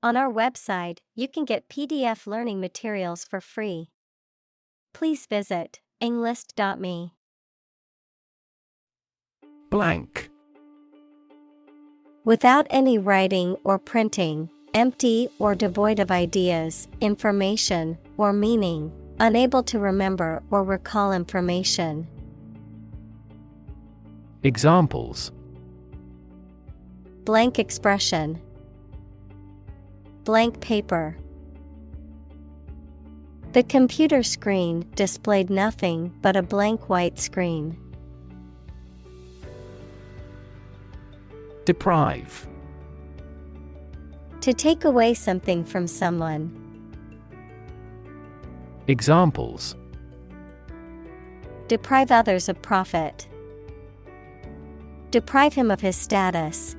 On our website, you can get PDF learning materials for free. Please visit englist.me. Blank. Without any writing or printing, empty or devoid of ideas, information, or meaning, unable to remember or recall information. Examples: Blank expression. Blank paper. The computer screen displayed nothing but a blank white screen. Deprive. To take away something from someone. Examples: Deprive others of profit. Deprive him of his status.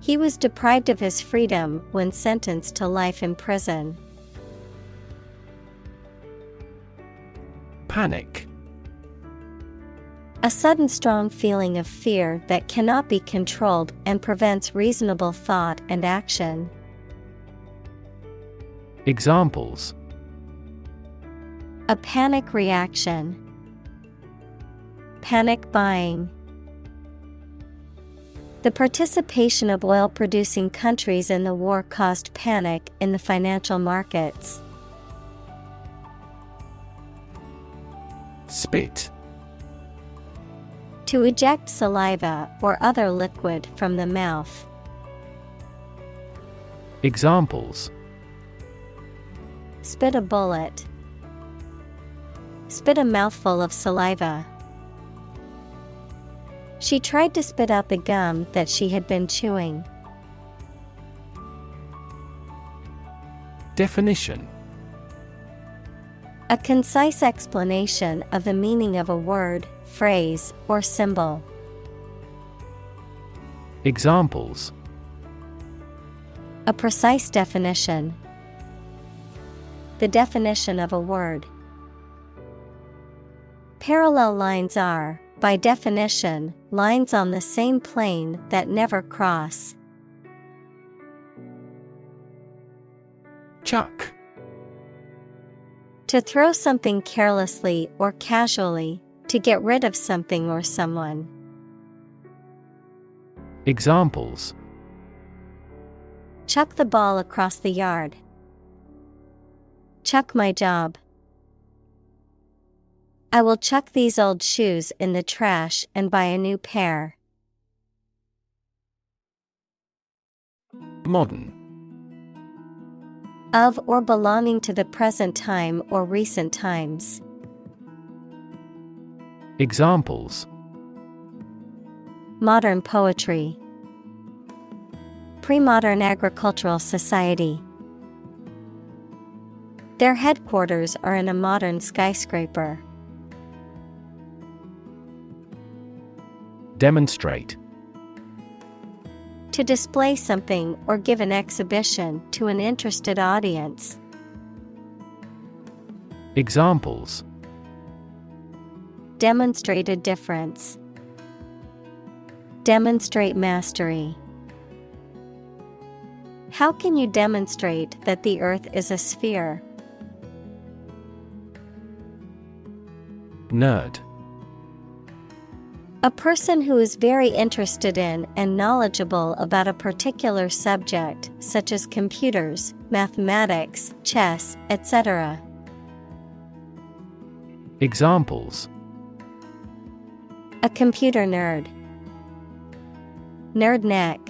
He was deprived of his freedom when sentenced to life in prison. Panic. A sudden strong feeling of fear that cannot be controlled and prevents reasonable thought and action. Examples: A panic reaction. Panic buying. The participation of oil-producing countries in the war caused panic in the financial markets. Spit. To eject saliva or other liquid from the mouth. Examples: Spit a bullet. Spit a mouthful of saliva. She tried to spit out the gum that she had been chewing. Definition: A concise explanation of the meaning of a word, phrase, or symbol. Examples: A precise definition. The definition of a word. Parallel lines are, by definition, lines on the same plane that never cross. Chuck. To throw something carelessly or casually, to get rid of something or someone. Examples: Chuck the ball across the yard. Chuck my job. I will chuck these old shoes in the trash and buy a new pair. Modern. Of or belonging to the present time or recent times. Examples: Modern poetry. Pre-modern agricultural society. Their headquarters are in a modern skyscraper. Demonstrate. To display something or give an exhibition to an interested audience. Examples: Demonstrate a difference. Demonstrate mastery. How can you demonstrate that the Earth is a sphere? Nerd. A person who is very interested in and knowledgeable about a particular subject, such as computers, mathematics, chess, etc. Examples: A computer nerd. Nerd neck.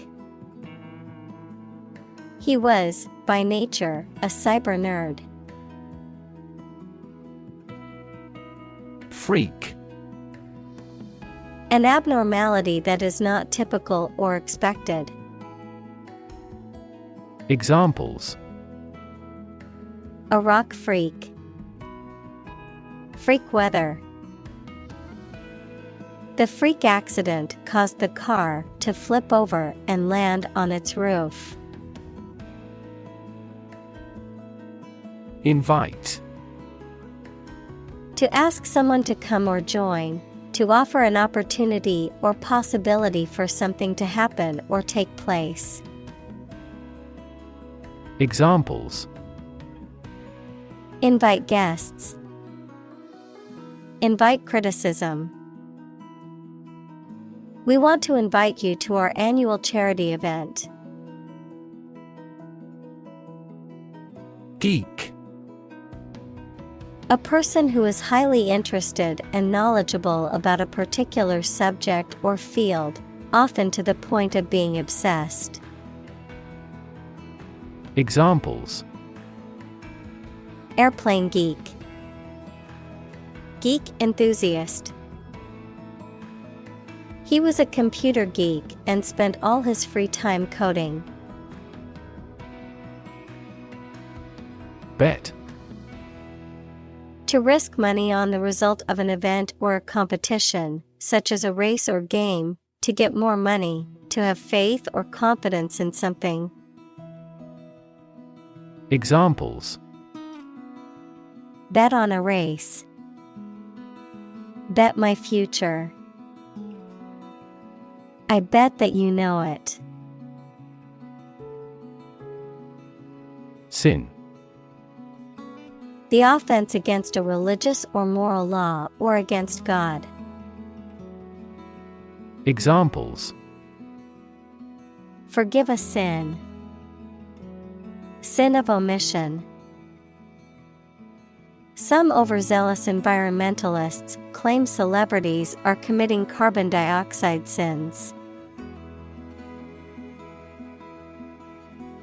He was, by nature, a cyber nerd. Freak. An abnormality that is not typical or expected. Examples: A rock freak. Freak weather. The freak accident caused the car to flip over and land on its roof. Invite. To ask someone to come or join, to offer an opportunity or possibility for something to happen or take place. Examples: invite guests, invite criticism. We want to invite you to our annual charity event. Geek. A person who is highly interested and knowledgeable about a particular subject or field, often to the point of being obsessed. Examples: Airplane geek, geek enthusiast. He was a computer geek and spent all his free time coding. Bet. To risk money on the result of an event or a competition, such as a race or game, to get more money, to have faith or confidence in something. Examples: Bet on a race. Bet my future. I bet that you know it. Sin. The offense against a religious or moral law or against God. Examples: Forgive a sin. Sin of omission. Some overzealous environmentalists claim celebrities are committing carbon dioxide sins.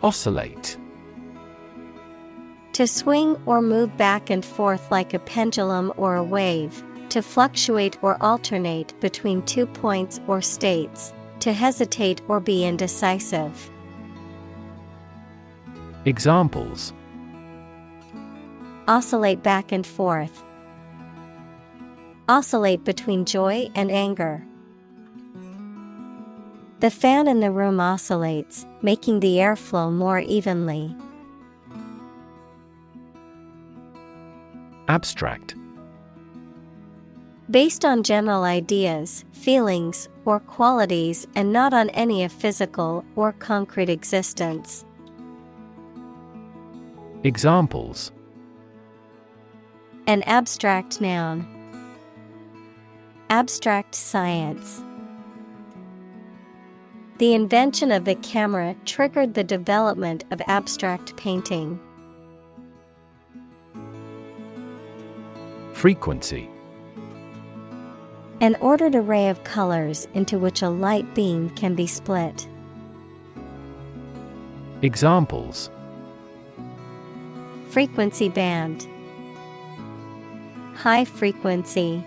Oscillate. To swing or move back and forth like a pendulum or a wave, to fluctuate or alternate between 2 points or states, to hesitate or be indecisive. Examples: Oscillate back and forth. Oscillate between joy and anger. The fan in the room oscillates, making the airflow more evenly. Abstract. Based on general ideas, feelings, or qualities and not on any of physical or concrete existence. Examples: An abstract noun. Abstract science. The invention of the camera triggered the development of abstract painting. Frequency. An ordered array of colors into which a light beam can be split. Examples: Frequency band. High frequency.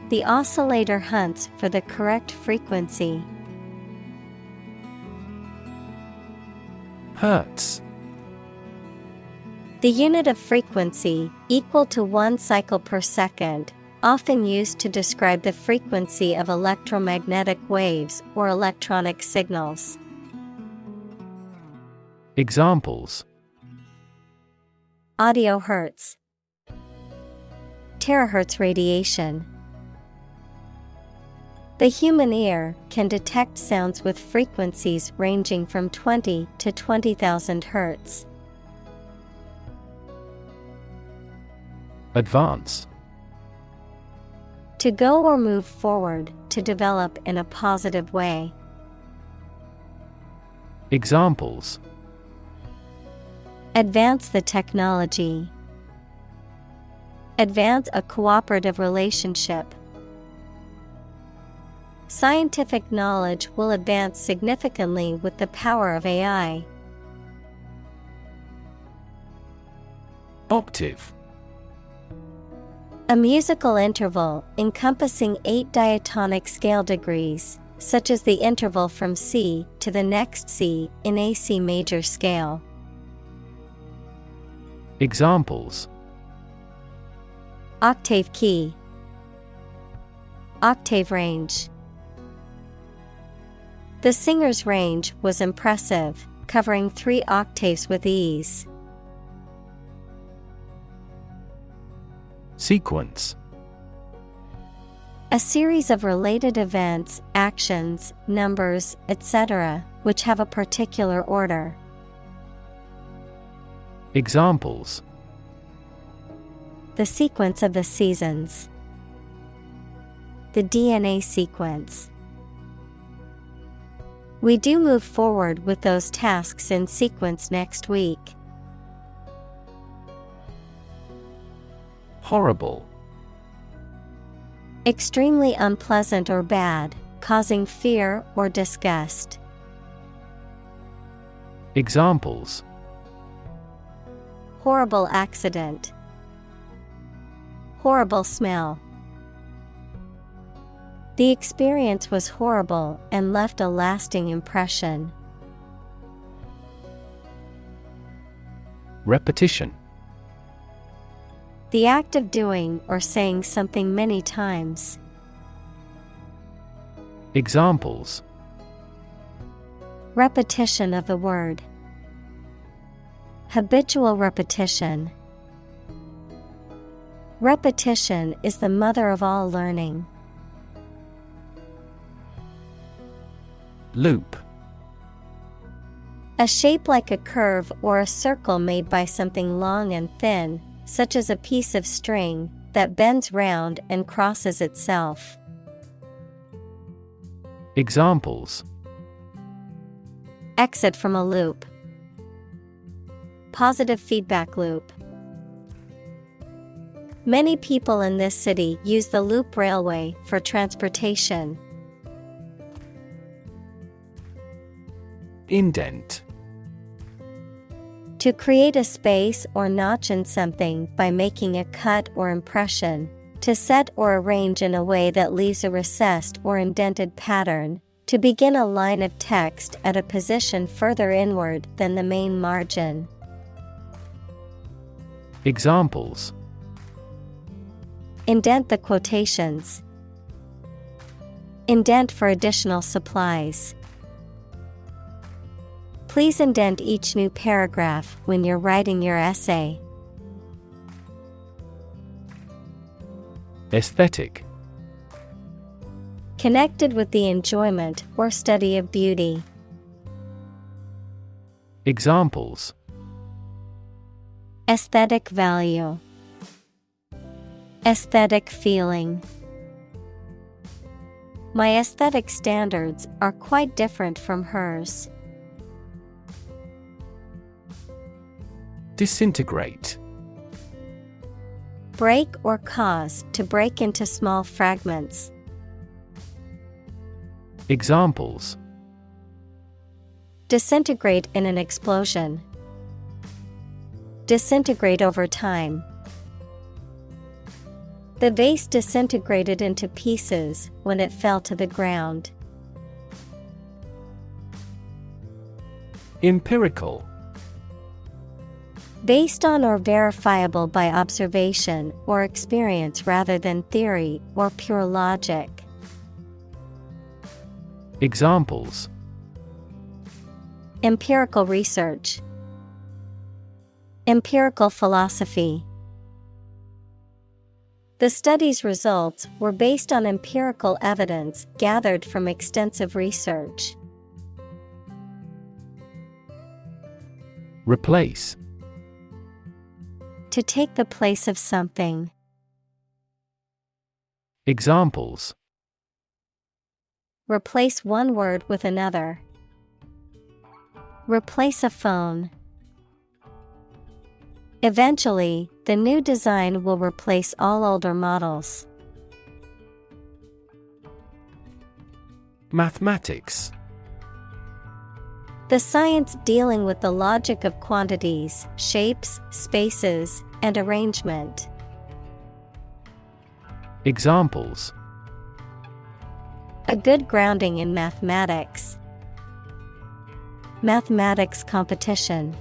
The oscillator hunts for the correct frequency. Hertz. The unit of frequency, equal to 1 cycle per second, often used to describe the frequency of electromagnetic waves or electronic signals. Examples: Audio hertz. Terahertz radiation. The human ear can detect sounds with frequencies ranging from 20 to 20,000 hertz. Advance. To go or move forward, to develop in a positive way. Examples: Advance the technology. Advance a cooperative relationship. Scientific knowledge will advance significantly with the power of AI. Octave. A musical interval encompassing 8 diatonic scale degrees, such as the interval from C to the next C in a C major scale. Examples: Octave key. Octave range. The singer's range was impressive, covering 3 octaves with ease. Sequence. A series of related events, actions, numbers, etc., which have a particular order. Examples: The sequence of the seasons. The DNA sequence. We do move forward with those tasks in sequence next week. Horrible. Extremely unpleasant or bad, causing fear or disgust. Examples: Horrible accident. Horrible smell. The experience was horrible and left a lasting impression. Repetition. The act of doing or saying something many times. Examples: Repetition of the word. Habitual repetition. Repetition is the mother of all learning. Loop. A shape like a curve or a circle made by something long and thin, such as a piece of string, that bends round and crosses itself. Examples: Exit from a loop. Positive feedback loop. Many people in this city use the loop railway for transportation. Indent. To create a space or notch in something by making a cut or impression, to set or arrange in a way that leaves a recessed or indented pattern, to begin a line of text at a position further inward than the main margin. Examples: Indent the quotations. Indent for additional supplies. Please indent each new paragraph when you're writing your essay. Aesthetic. Connected with the enjoyment or study of beauty. Examples: Aesthetic value. Aesthetic feeling. My aesthetic standards are quite different from hers. Disintegrate. Break or cause to break into small fragments. Examples: Disintegrate in an explosion. Disintegrate over time. The vase disintegrated into pieces when it fell to the ground. Empirical. Based on or verifiable by observation or experience rather than theory or pure logic. Examples: Empirical research. Empirical philosophy. The study's results were based on empirical evidence gathered from extensive research. Replace. To take the place of something. Examples: Replace one word with another. Replace a phone. Eventually, the new design will replace all older models. Mathematics. The science dealing with the logic of quantities, shapes, spaces, and arrangement. Examples: A good grounding in mathematics. Mathematics competition.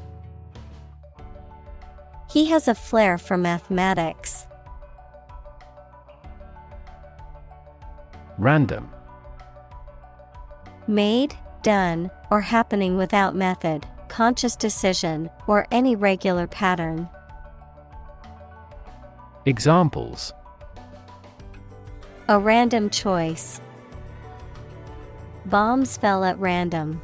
He has a flair for mathematics. Random. Made, done, or happening without method, conscious decision, or any regular pattern. A random choice. Bombs fell at random.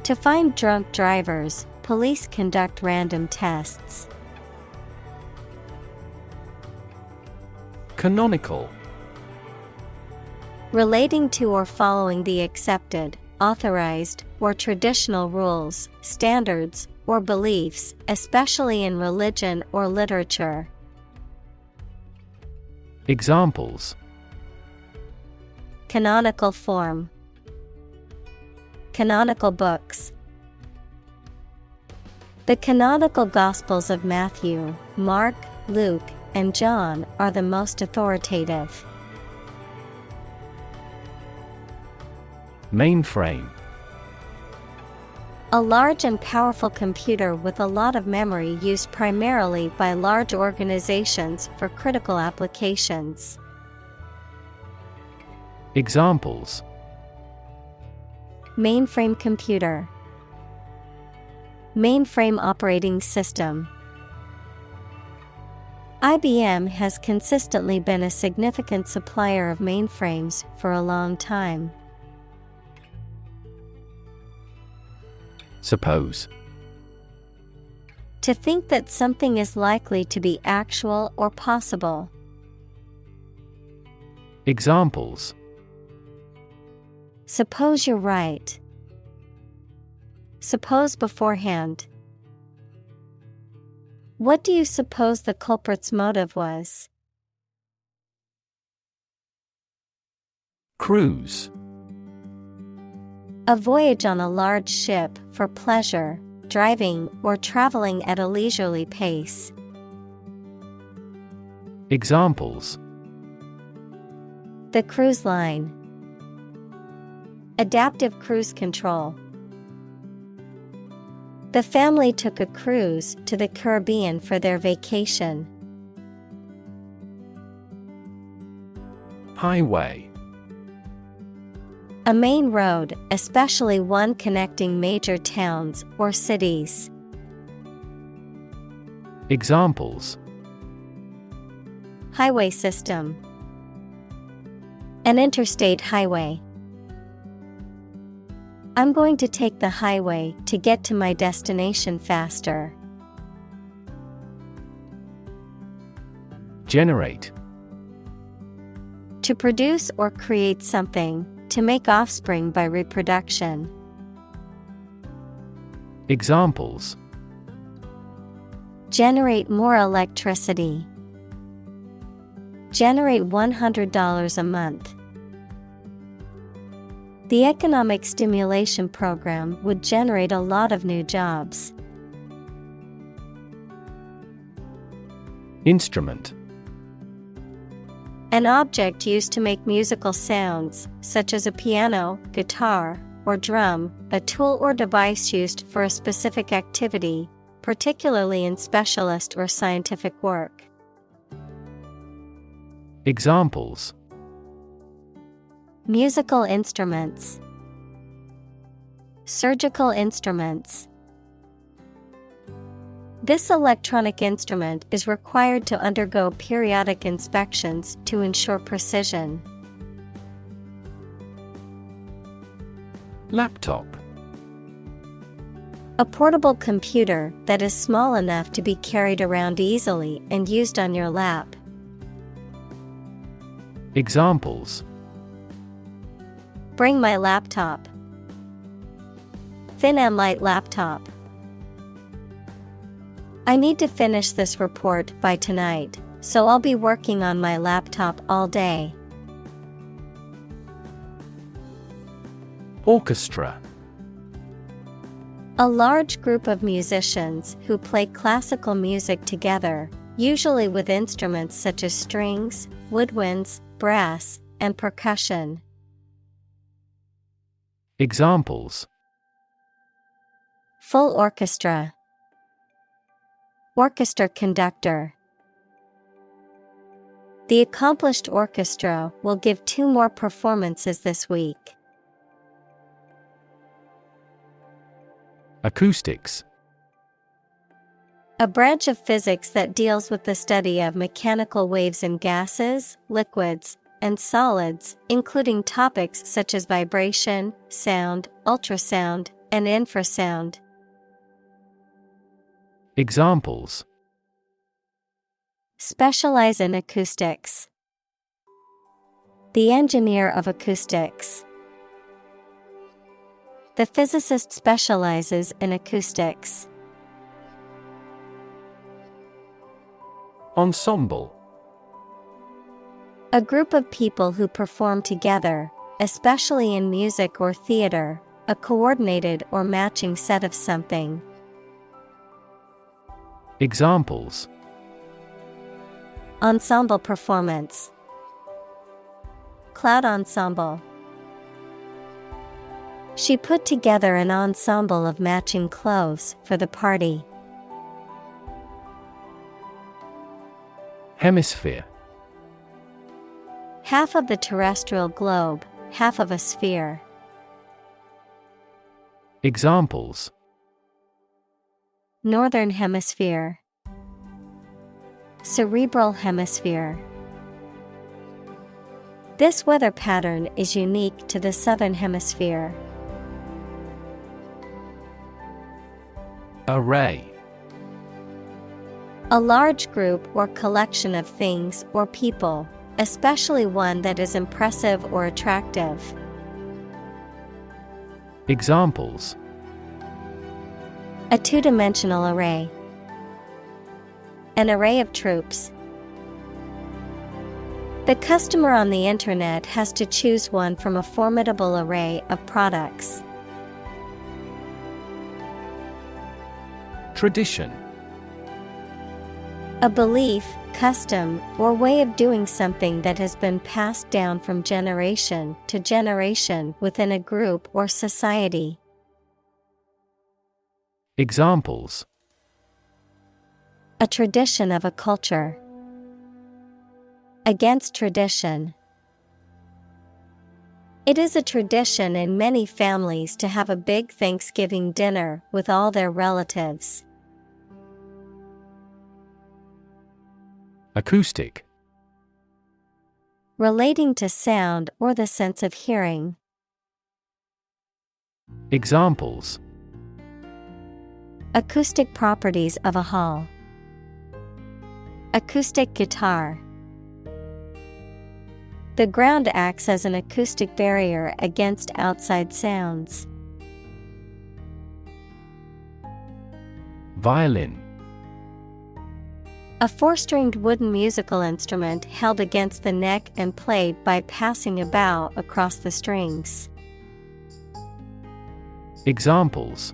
To find drunk drivers, police conduct random tests. Canonical. Relating to or following the accepted, authorized, or traditional rules, standards, or beliefs, especially in religion or literature. Examples: Canonical form. Canonical books. The canonical Gospels of Matthew, Mark, Luke, and John are the most authoritative. Mainframe. A large and powerful computer with a lot of memory used primarily by large organizations for critical applications. Examples: Mainframe computer. Mainframe operating system. IBM has consistently been a significant supplier of mainframes for a long time. Suppose. To think that something is likely to be actual or possible. Examples: Suppose you're right. Suppose beforehand. What do you suppose the culprit's motive was? Cruise. A voyage on a large ship for pleasure, driving, or traveling at a leisurely pace. Examples: The cruise line. Adaptive cruise control. The family took a cruise to the Caribbean for their vacation. Highway. A main road, especially one connecting major towns or cities. Examples: Highway system. An interstate highway. I'm going to take the highway to get to my destination faster. Generate. To produce or create something, to make offspring by reproduction. Examples: Generate more electricity. Generate $100 a month. The economic stimulation program would generate a lot of new jobs. Instrument. An object used to make musical sounds, such as a piano, guitar, or drum, a tool or device used for a specific activity, particularly in specialist or scientific work. Examples: Musical instruments. Surgical instruments. This electronic instrument is required to undergo periodic inspections to ensure precision. Laptop. A portable computer that is small enough to be carried around easily and used on your lap. Examples: Bring my laptop. Thin and light laptop. I need to finish this report by tonight, so I'll be working on my laptop all day. Orchestra. A large group of musicians who play classical music together, usually with instruments such as strings, woodwinds, brass, and percussion. Examples: Full orchestra. Orchestra conductor. The accomplished orchestra will give 2 more performances this week. Acoustics. A branch of physics that deals with the study of mechanical waves in gases, liquids, and solids, including topics such as vibration, sound, ultrasound, and infrasound. Examples: Specialize in acoustics. The engineer of acoustics. The physicist specializes in acoustics. Ensemble. A group of people who perform together, especially in music or theater, a coordinated or matching set of something. Examples: Ensemble performance. Cloud ensemble. She put together an ensemble of matching clothes for the party. Hemisphere. Half of the terrestrial globe, half of a sphere. Examples: Northern hemisphere. Cerebral hemisphere. This weather pattern is unique to the southern hemisphere. Array. A large group or collection of things or people, especially one that is impressive or attractive. Examples: A two-dimensional array. An array of troops. The customer on the internet has to choose one from a formidable array of products. Tradition. A belief, custom, or way of doing something that has been passed down from generation to generation within a group or society. Examples: A tradition of a culture. Against tradition. It is a tradition in many families to have a big Thanksgiving dinner with all their relatives. Acoustic. Relating to sound or the sense of hearing. Examples: Acoustic properties of a hall. Acoustic guitar. The ground acts as an acoustic barrier against outside sounds. Violin. A four-stringed wooden musical instrument held against the neck and played by passing a bow across the strings. Examples: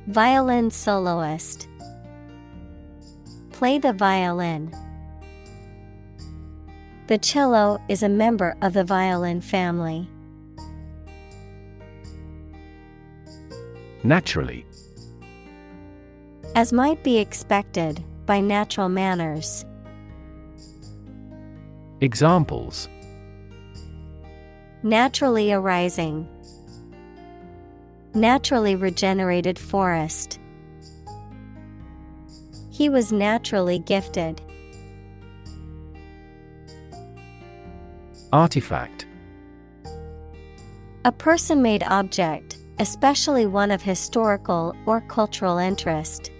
Violin soloist. Play the violin. The cello is a member of the violin family. Naturally. As might be expected, by natural manners. Examples: Naturally arising. Naturally regenerated forest. He was naturally gifted. Artifact. A person-made object, especially one of historical or cultural interest.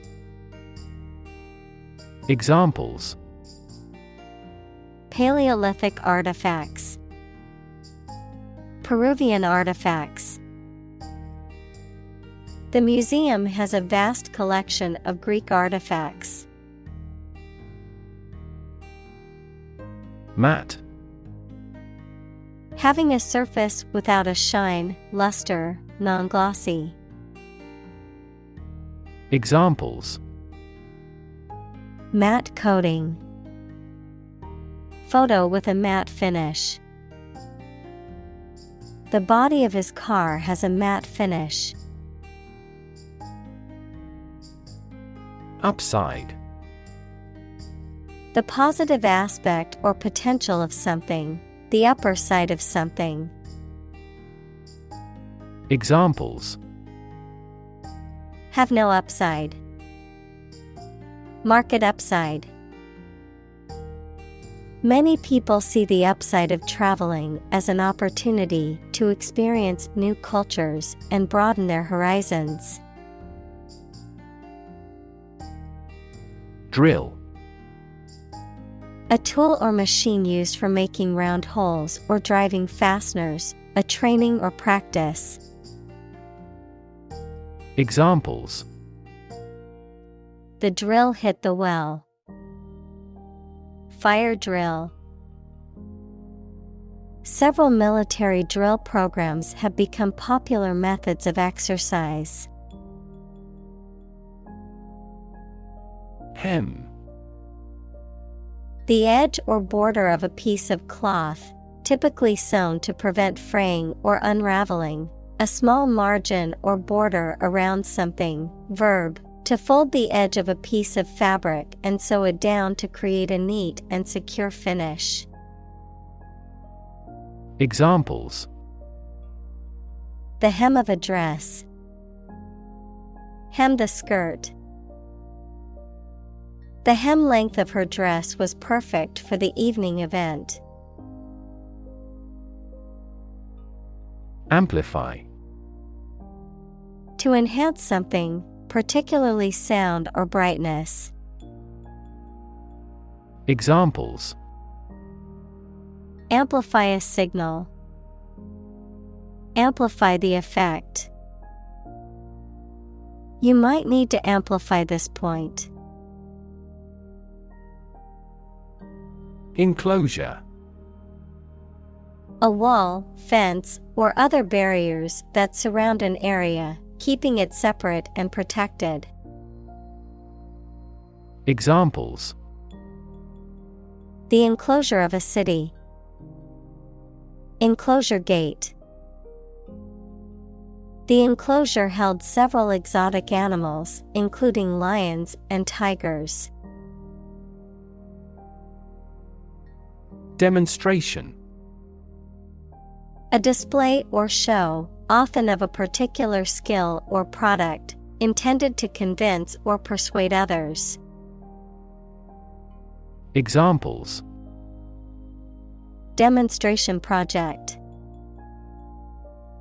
Examples: Paleolithic artifacts. Peruvian artifacts. The museum has a vast collection of Greek artifacts. Matte. Having a surface without a shine, luster, non-glossy. Examples: Matte coating. Photo with a matte finish. The body of his car has a matte finish. Upside. The positive aspect or potential of something, the upper side of something. Examples: Have no upside. Market upside. Many people see the upside of traveling as an opportunity to experience new cultures and broaden their horizons. Drill. A tool or machine used for making round holes or driving fasteners, a training or practice. Examples: The drill hit the well. Fire drill. Several military drill programs have become popular methods of exercise. Hem. The edge or border of a piece of cloth, typically sewn to prevent fraying or unraveling, a small margin or border around something. Verb, to fold the edge of a piece of fabric and sew it down to create a neat and secure finish. Examples: The hem of a dress. Hem the skirt. The hem length of her dress was perfect for the evening event. Amplify. To enhance something, particularly sound or brightness. Examples: Amplify a signal. Amplify the effect. You might need to amplify this point. Enclosure. A wall, fence, or other barriers that surround an area, keeping it separate and protected. Examples: The enclosure of a city. Enclosure gate. The enclosure held several exotic animals, including lions and tigers. Demonstration. A display or show, often of a particular skill or product, intended to convince or persuade others. Examples: Demonstration project.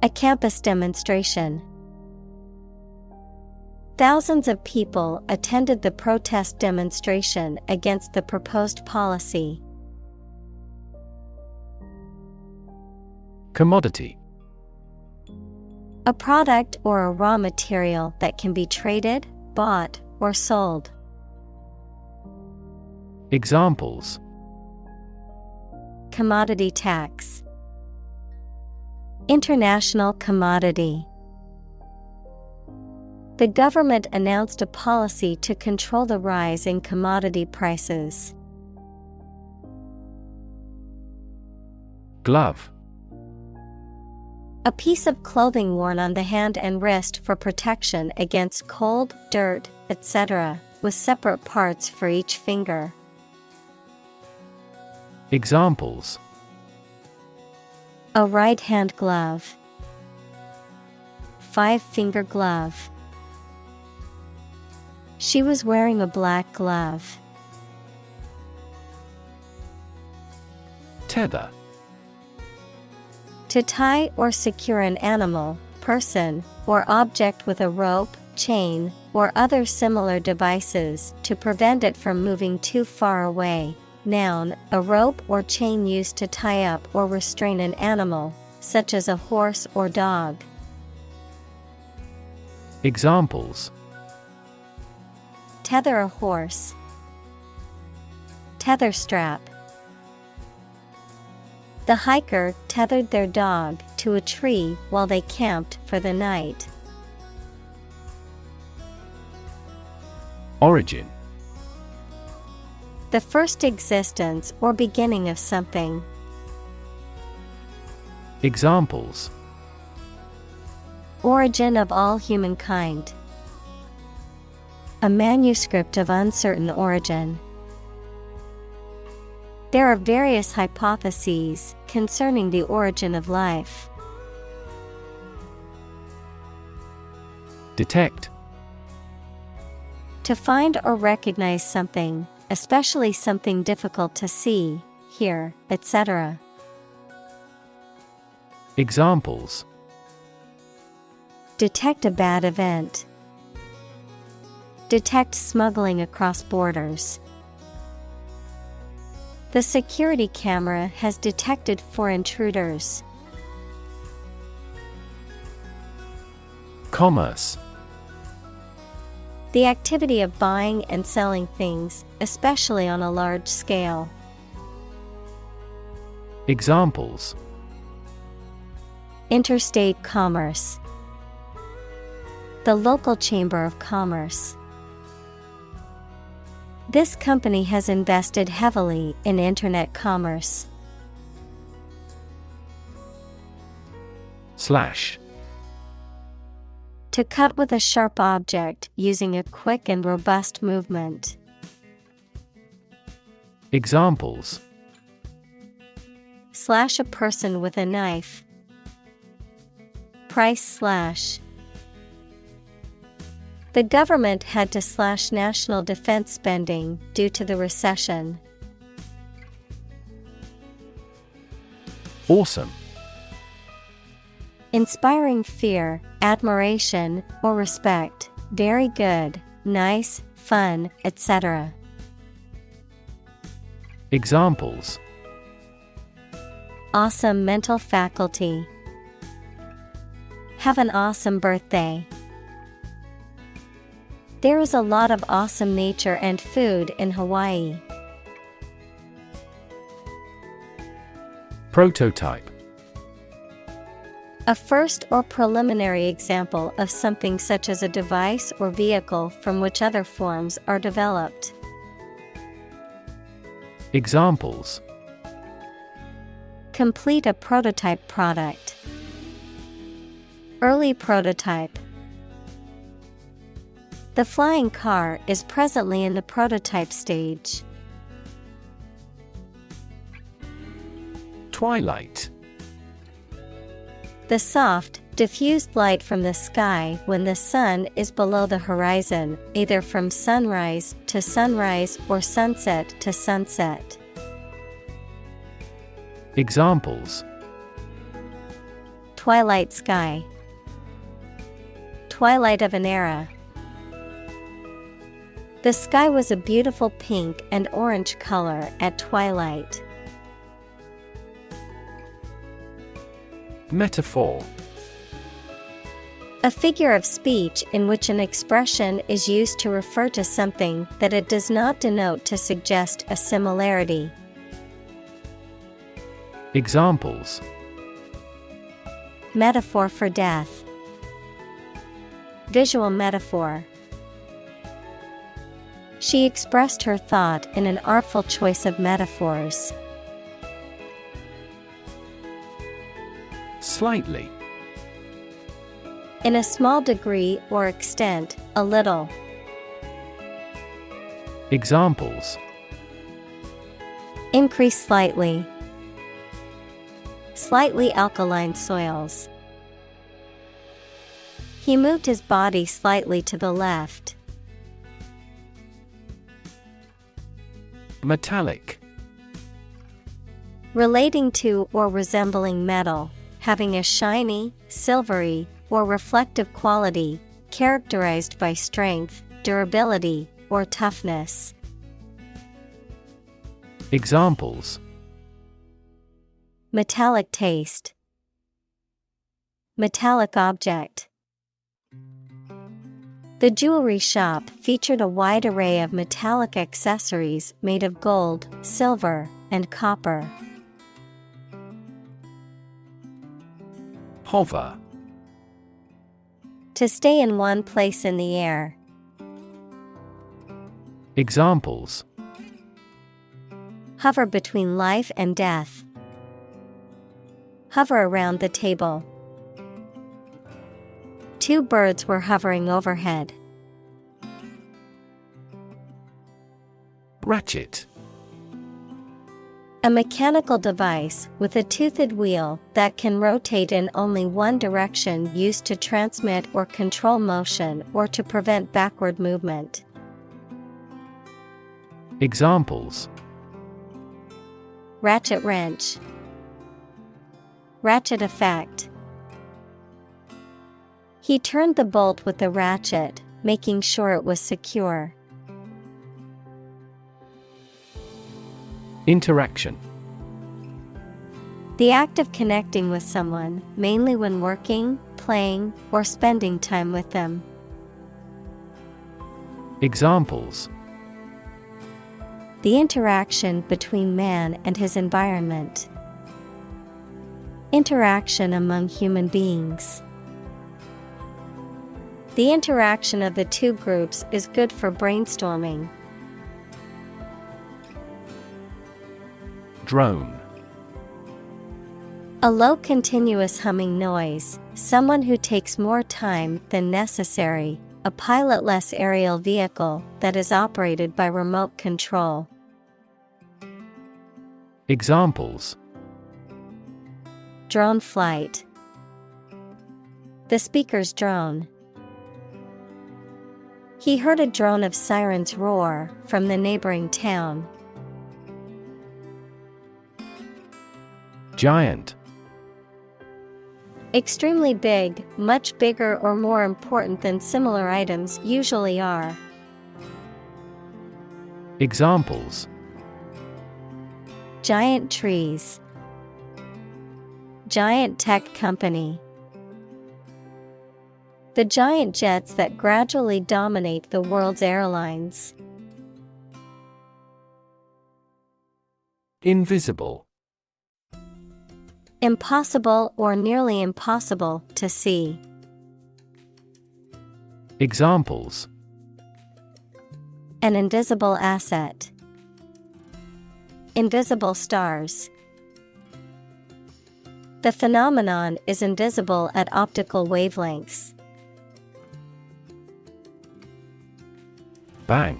A campus demonstration. Thousands of people attended the protest demonstration against the proposed policy. Commodity. A product or a raw material that can be traded, bought, or sold. Examples: Commodity tax. International commodity. The government announced a policy to control the rise in commodity prices. Glove. A piece of clothing worn on the hand and wrist for protection against cold, dirt, etc., with separate parts for each finger. Examples: A right-hand glove. 5-finger glove. She was wearing a black glove. Tether. To tie or secure an animal, person, or object with a rope, chain, or other similar devices to prevent it from moving too far away. Noun, a rope or chain used to tie up or restrain an animal, such as a horse or dog. Examples: Tether a horse. Tether strap. The hiker tethered their dog to a tree while they camped for the night. Origin. The first existence or beginning of something. Examples: Origin of all humankind. A manuscript of uncertain origin. There are various hypotheses concerning the origin of life. Detect. To find or recognize something, especially something difficult to see, hear, etc. Examples: detect a bad event. Detect smuggling across borders. The security camera has detected 4 intruders. Commerce. The activity of buying and selling things, especially on a large scale. Examples: interstate commerce. The local chamber of commerce. This company has invested heavily in internet commerce. Slash. To cut with a sharp object using a quick and robust movement. Examples: slash a person with a knife. Price slash. The government had to slash national defense spending due to the recession. Awesome. Inspiring fear, admiration, or respect. Very good, nice, fun, etc. Examples: awesome mental faculty. Have an awesome birthday. There is a lot of awesome nature and food in Hawaii. Prototype. A first or preliminary example of something such as a device or vehicle from which other forms are developed. Examples: complete a prototype product. Early prototype. The flying car is presently in the prototype stage. Twilight. The soft, diffused light from the sky when the sun is below the horizon, either from sunrise to sunrise or sunset to sunset. Examples: twilight sky. Twilight of an era. The sky was a beautiful pink and orange color at twilight. Metaphor. A figure of speech in which an expression is used to refer to something that it does not denote to suggest a similarity. Examples: metaphor for death. Visual metaphor. She expressed her thought in an artful choice of metaphors. Slightly. In a small degree or extent, a little. Examples: increase slightly. Slightly alkaline soils. He moved his body slightly to the left. Metallic. Relating to or resembling metal, having a shiny, silvery, or reflective quality, characterized by strength, durability, or toughness. Examples: metallic taste. Metallic object. The jewelry shop featured a wide array of metallic accessories made of gold, silver, and copper. Hover. To stay in one place in the air. Examples: hover between life and death. Hover around the table. 2 birds were hovering overhead. Ratchet. A mechanical device with a toothed wheel that can rotate in only one direction, used to transmit or control motion or to prevent backward movement. Examples: ratchet wrench, ratchet effect. He turned the bolt with the ratchet, making sure it was secure. Interaction. The act of connecting with someone, mainly when working, playing, or spending time with them. Examples: The interaction between man and his environment. Interaction among human beings. The interaction of the two groups is good for brainstorming. Drone. A low continuous humming noise, someone who takes more time than necessary, a pilotless aerial vehicle that is operated by remote control. Examples: Drone flight. The speaker's drone. He heard a drone of sirens roar from the neighboring town. Giant. Extremely big, much bigger or more important than similar items usually are. Examples: Giant trees. Giant tech company. The giant jets that gradually dominate the world's airlines. Invisible. Impossible or nearly impossible to see. Examples: An invisible asset. Invisible stars. The phenomenon is invisible at optical wavelengths. Bang.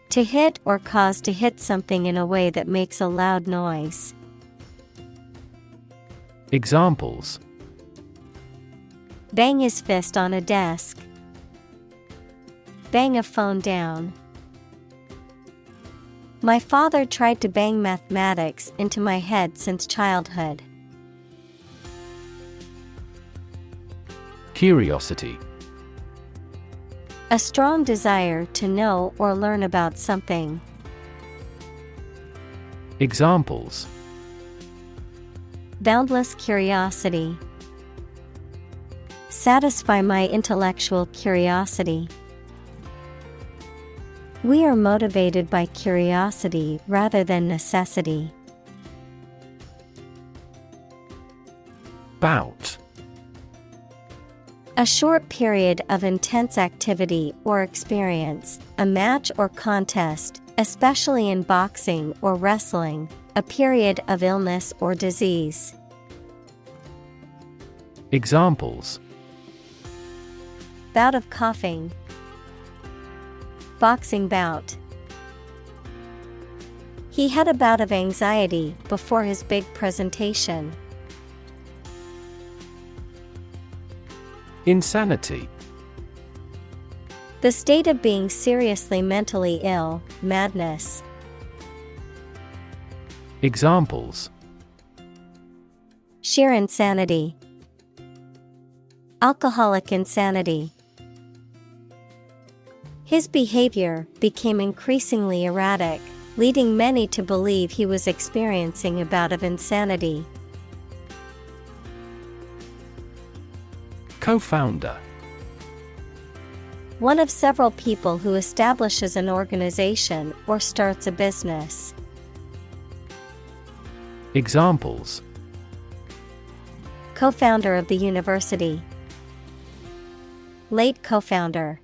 To hit or cause to hit something in a way that makes a loud noise. Examples: Bang his fist on a desk. Bang a phone down. My father tried to bang mathematics into my head since childhood. Curiosity. A strong desire to know or learn about something. Examples: Boundless curiosity. Satisfy my intellectual curiosity. We are motivated by curiosity rather than necessity. Bout. A short period of intense activity or experience, a match or contest, especially in boxing or wrestling, a period of illness or disease. Examples: Bout of coughing. Boxing bout. He had a bout of anxiety before his big presentation. Insanity. The state of being seriously mentally ill, madness. Examples: Sheer insanity. Alcoholic insanity. His behavior became increasingly erratic, leading many to believe he was experiencing a bout of insanity. Co-founder. One of several people who establishes an organization or starts a business. Examples: Co-founder of the university. Late co-founder.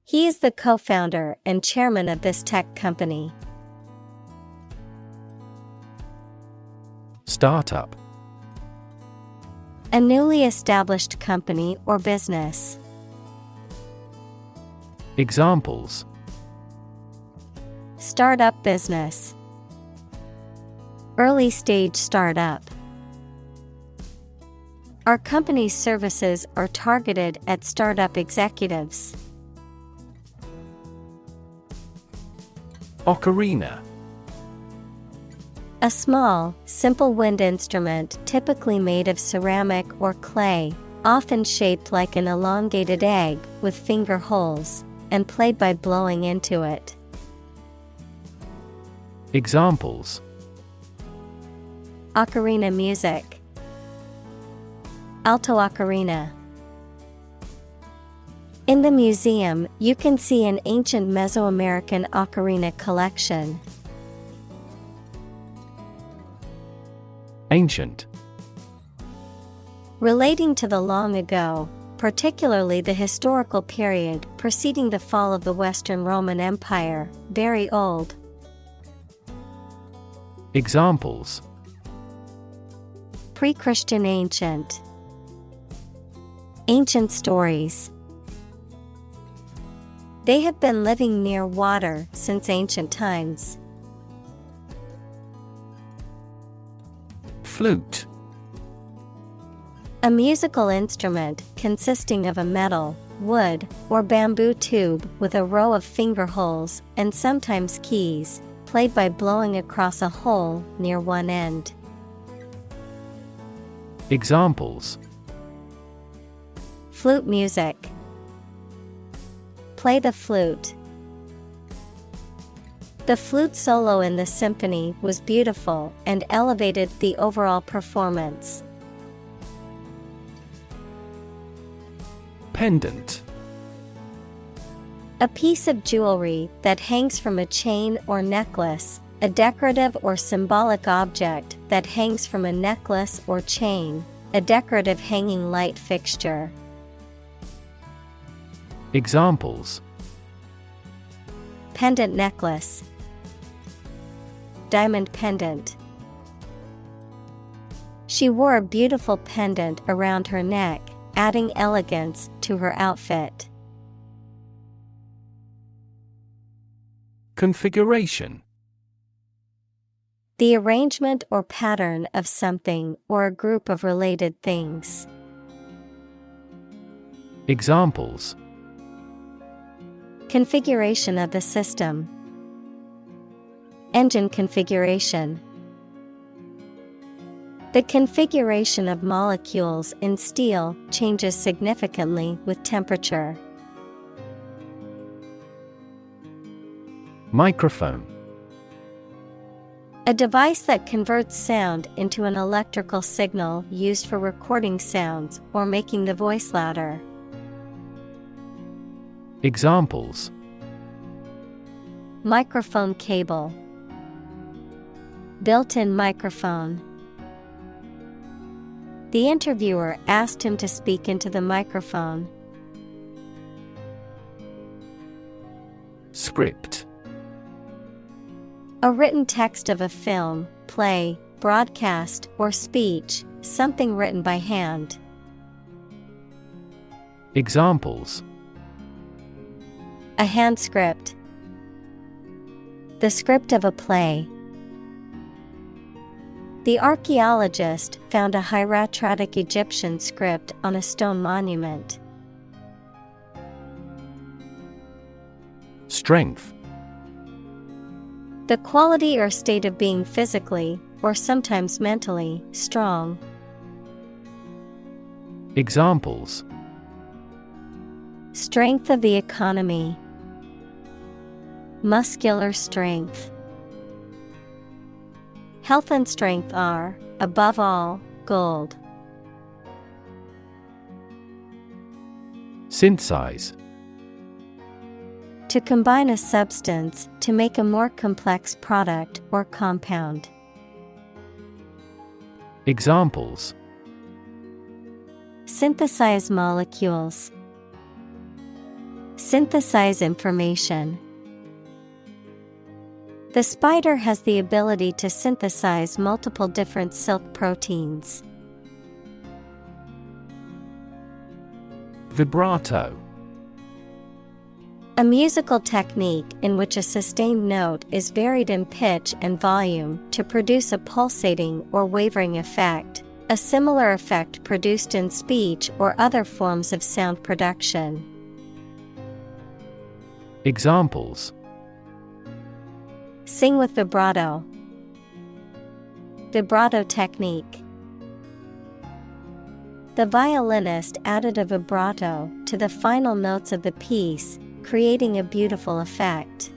He is the co-founder and chairman of this tech company. Startup. A newly established company or business. Examples: Startup business. Early stage startup. Our company's services are targeted at startup executives. Ocarina. A small, simple wind instrument typically made of ceramic or clay, often shaped like an elongated egg with finger holes, and played by blowing into it. Examples: Ocarina music. Alto ocarina. In the museum, you can see an ancient Mesoamerican ocarina collection. Ancient. Relating to the long ago, particularly the historical period preceding the fall of the Western Roman Empire, very old. Examples: Pre-Christian ancient. Ancient stories. They have been living near water since ancient times. Flute. A musical instrument consisting of a metal, wood, or bamboo tube with a row of finger holes and sometimes keys, played by blowing across a hole near one end. Examples: Flute music. Play the flute. The flute solo in the symphony was beautiful and elevated the overall performance. Pendant. A piece of jewelry that hangs from a chain or necklace, a decorative or symbolic object that hangs from a necklace or chain, a decorative hanging light fixture. Examples: Pendant necklace. Diamond pendant. She wore a beautiful pendant around her neck, adding elegance to her outfit. Configuration. The arrangement or pattern of something or a group of related things. Examples: Configuration of the system. Engine configuration. The configuration of molecules in steel changes significantly with temperature. Microphone. A device that converts sound into an electrical signal used for recording sounds or making the voice louder. Examples: Microphone cable. Built-in microphone. The interviewer asked him to speak into the microphone. Script. A written text of a film, play, broadcast, or speech, something written by hand. Examples: A hand script. The script of a play. The archaeologist found a hieratic Egyptian script on a stone monument. Strength. The quality or state of being physically, or sometimes mentally, strong. Examples: Strength of the economy. Muscular strength. Health and strength are, above all, gold. Synthesize. To combine a substance to make a more complex product or compound. Examples: Synthesize molecules. Synthesize information. The spider has the ability to synthesize multiple different silk proteins. Vibrato. A musical technique in which a sustained note is varied in pitch and volume to produce a pulsating or wavering effect, a similar effect produced in speech or other forms of sound production. Examples: Sing with vibrato. Vibrato technique. The violinist added a vibrato to the final notes of the piece, creating a beautiful effect.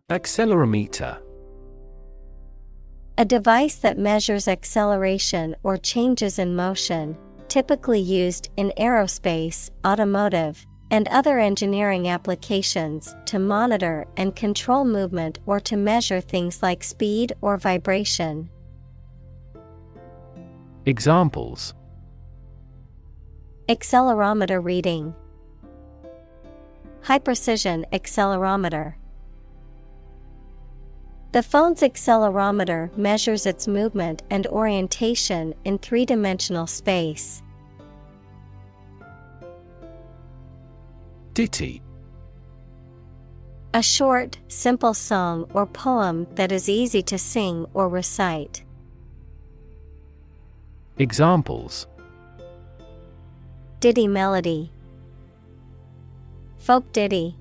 Accelerometer. A device that measures acceleration or changes in motion, typically used in aerospace, automotive, and other engineering applications to monitor and control movement or to measure things like speed or vibration. Examples: accelerometer reading, high precision accelerometer. The phone's accelerometer measures its movement and orientation in three-dimensional space. Ditty. A short, simple song or poem that is easy to sing or recite. Examples: ditty melody, folk ditty.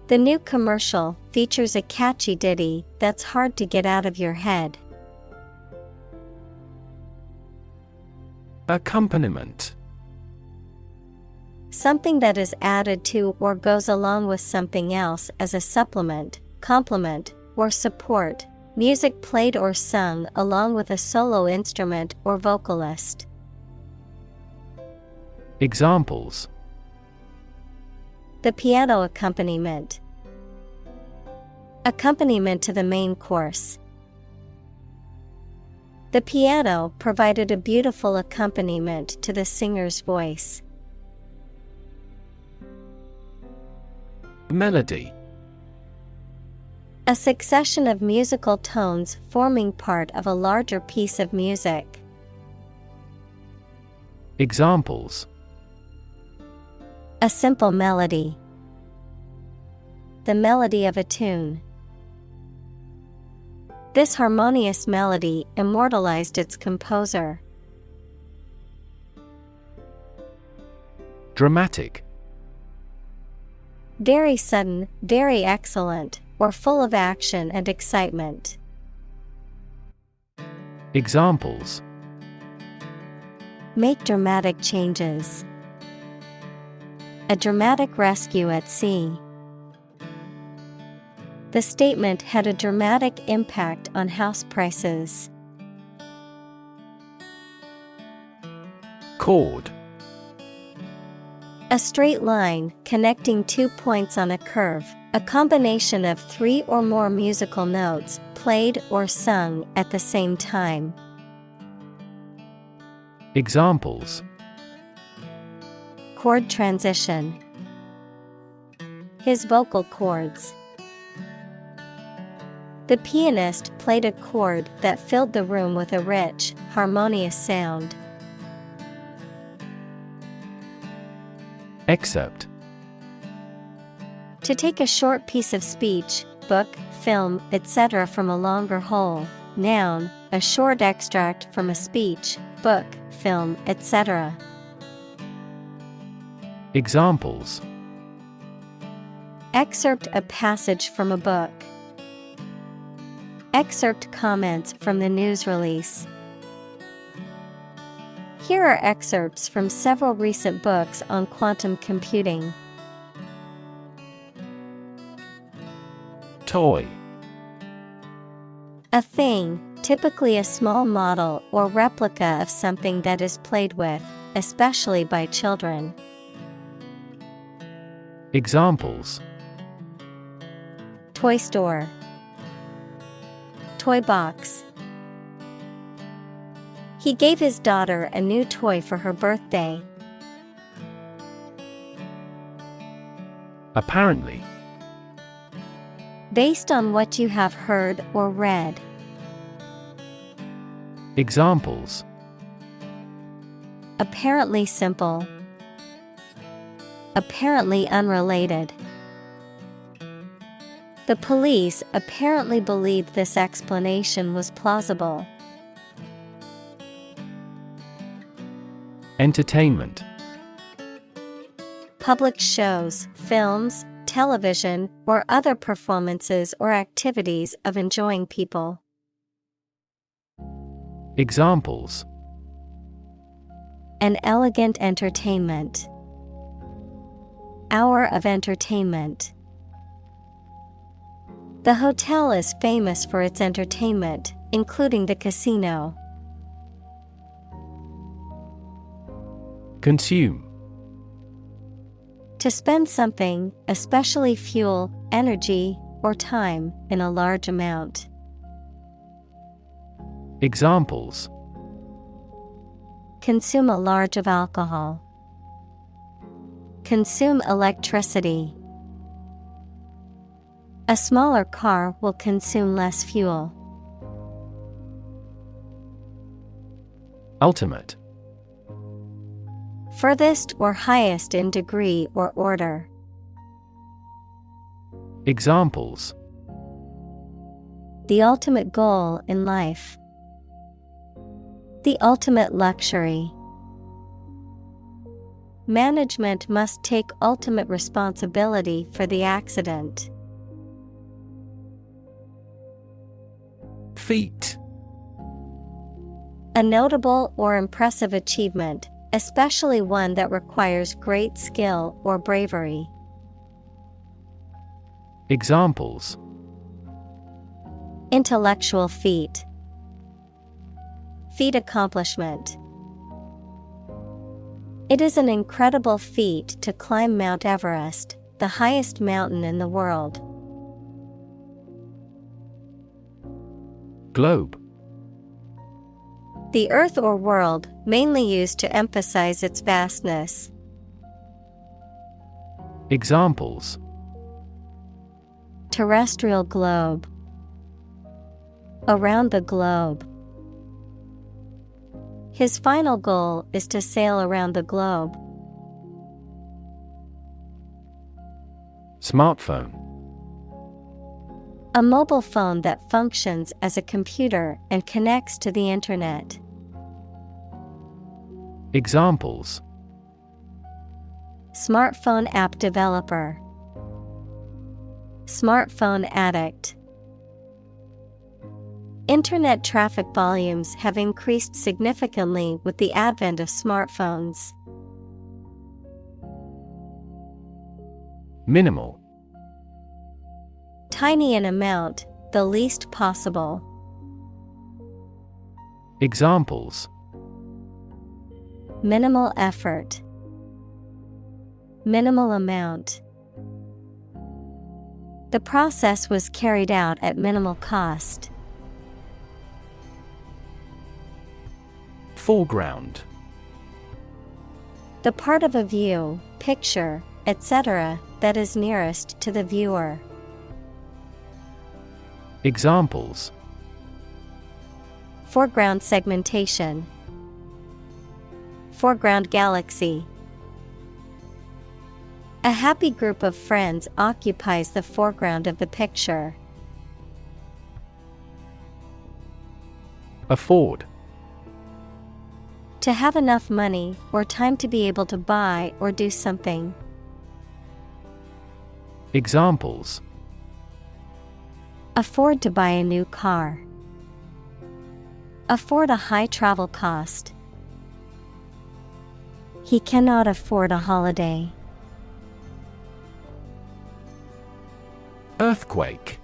The new commercial features a catchy ditty that's hard to get out of your head. Accompaniment. Something that is added to or goes along with something else as a supplement, complement, or support. Music played or sung along with a solo instrument or vocalist. Examples: the piano accompaniment, accompaniment to the main course. The piano provided a beautiful accompaniment to the singer's voice. Melody. A succession of musical tones forming part of a larger piece of music. Examples: a simple melody, the melody of a tune. This harmonious melody immortalized its composer. Dramatic. Very sudden, very excellent, or full of action and excitement. Examples: make dramatic changes. A dramatic rescue at sea. The statement had a dramatic impact on house prices. Chord. A straight line connecting 2 points on a curve, a combination of 3 or more musical notes played or sung at the same time. Examples: chord transition. His vocal cords. The pianist played a chord that filled the room with a rich, harmonious sound. Excerpt. To take a short piece of speech, book, film, etc. from a longer whole. Noun, a short extract from a speech, book, film, etc. Examples: excerpt a passage from a book. Excerpt comments from the news release. Here are excerpts from several recent books on quantum computing. Toy. A thing, typically a small model or replica of something that is played with, especially by children. Examples: toy store, toy box. He gave his daughter a new toy for her birthday. Apparently. Based on what you have heard or read. Examples: apparently simple, apparently unrelated. The police apparently believed this explanation was plausible. Entertainment. public shows, films, television, or other performances or activities of enjoying people. Examples: An elegant entertainment. Hour of entertainment. The hotel is famous for its entertainment, including the casino. Consume. To spend something, especially fuel, energy, or time, in a large amount. Examples: Consume a large of alcohol. Consume electricity. A smaller car will consume less fuel. Ultimate. Furthest or highest in degree or order. Examples: The ultimate goal in life. The ultimate luxury. Management must take ultimate responsibility for the accident. Feat. A notable or impressive achievement, especially one that requires great skill or bravery. Examples: Intellectual feat. Feat accomplishment. It is an incredible feat to climb Mount Everest, the highest mountain in the world. Globe. The earth or world, mainly used to emphasize its vastness. Examples: Terrestrial globe. Around the globe. His final goal is to sail around the globe. Smartphone. A mobile phone that functions as a computer and connects to the internet. Examples: Smartphone app developer. Smartphone addict. Internet traffic volumes have increased significantly with the advent of smartphones. Minimal. Tiny in amount, the least possible. Examples: Minimal effort. Minimal amount. The process was carried out at minimal cost. Foreground. The part of a view, picture, etc., that is nearest to the viewer. Examples: Foreground segmentation. Foreground galaxy. A happy group of friends occupies the foreground of the picture. Afford. To have enough money or time to be able to buy or do something. Examples: Afford to buy a new car. Afford a high travel cost. He cannot afford a holiday. Earthquake.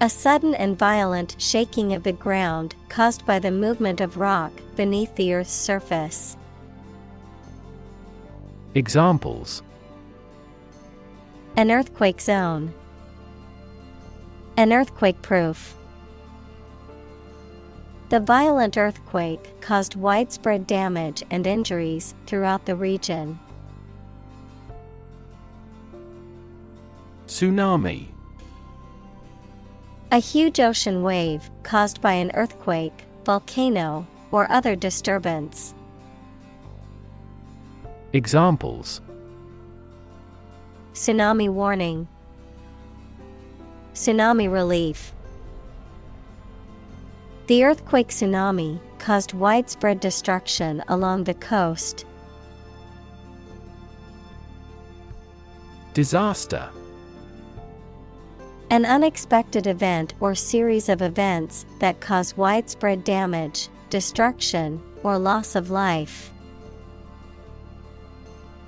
A sudden and violent shaking of the ground caused by the movement of rock beneath the Earth's surface. Examples: An earthquake zone. An earthquake proof. The violent earthquake caused widespread damage and injuries throughout the region. Tsunami. A huge ocean wave caused by an earthquake, volcano, or other disturbance. Examples: Tsunami warning. Tsunami relief. The earthquake tsunami caused widespread destruction along the coast. Disaster. An unexpected event or series of events that cause widespread damage, destruction, or loss of life.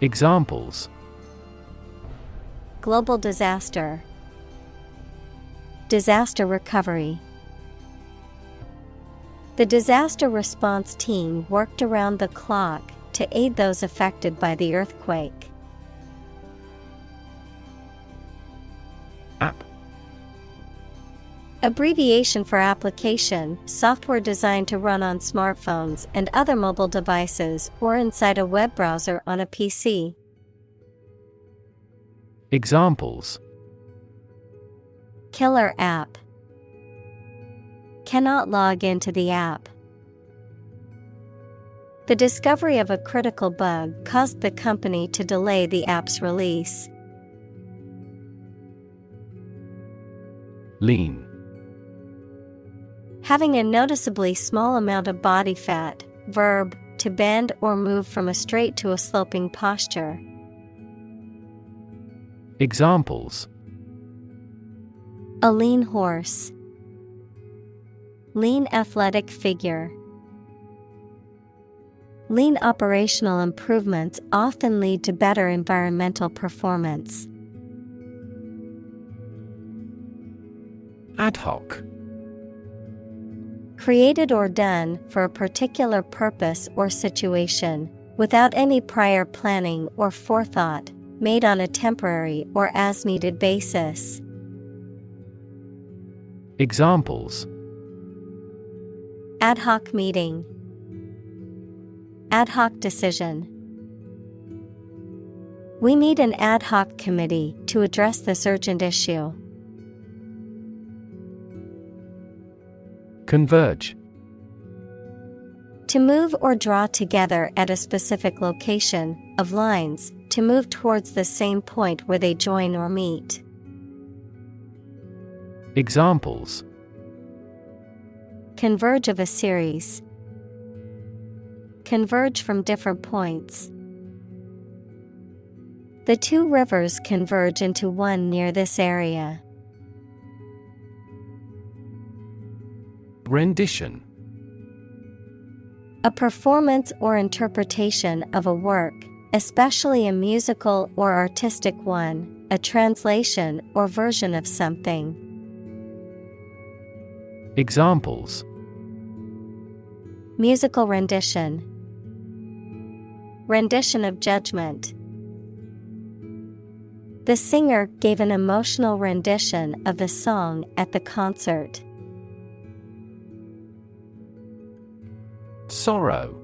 Examples: Global disaster. Disaster recovery. The disaster response team worked around the clock to aid those affected by the earthquake. App. Abbreviation for application, software designed to run on smartphones and other mobile devices or inside a web browser on a PC. Examples: Killer app. Cannot log into the app. The discovery of a critical bug caused the company to delay the app's release. Lean. Having a noticeably small amount of body fat, verb, to bend or move from a straight to a sloping posture. Examples: A lean horse. Lean athletic figure. Lean operational improvements often lead to better environmental performance. Ad hoc. Created or done for a particular purpose or situation, without any prior planning or forethought, made on a temporary or as-needed basis. Examples: Ad hoc meeting. Ad hoc decision. We need an ad hoc committee to address this urgent issue. Converge. To move or draw together at a specific location, of lines, to move towards the same point where they join or meet. Examples: Converge of a series. Converge from different points. The two rivers converge into one near this area. Rendition. A performance or interpretation of a work, especially a musical or artistic one, a translation or version of something. Examples: Musical rendition. Rendition of judgment. The singer gave an emotional rendition of the song at the concert. Sorrow.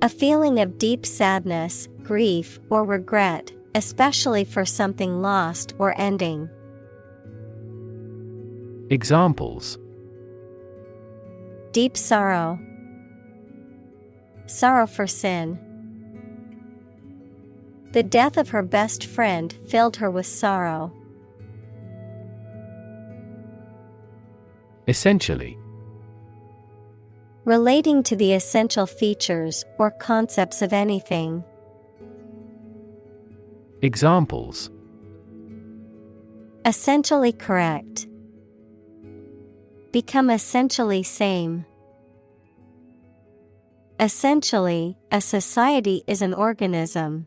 A feeling of deep sadness, grief, or regret, especially for something lost or ending. Examples: Deep sorrow. Sorrow for sin. The death of her best friend filled her with sorrow. Essentially. Relating to the essential features or concepts of anything. Examples: Essentially correct. Become essentially same. Essentially, a society is an organism.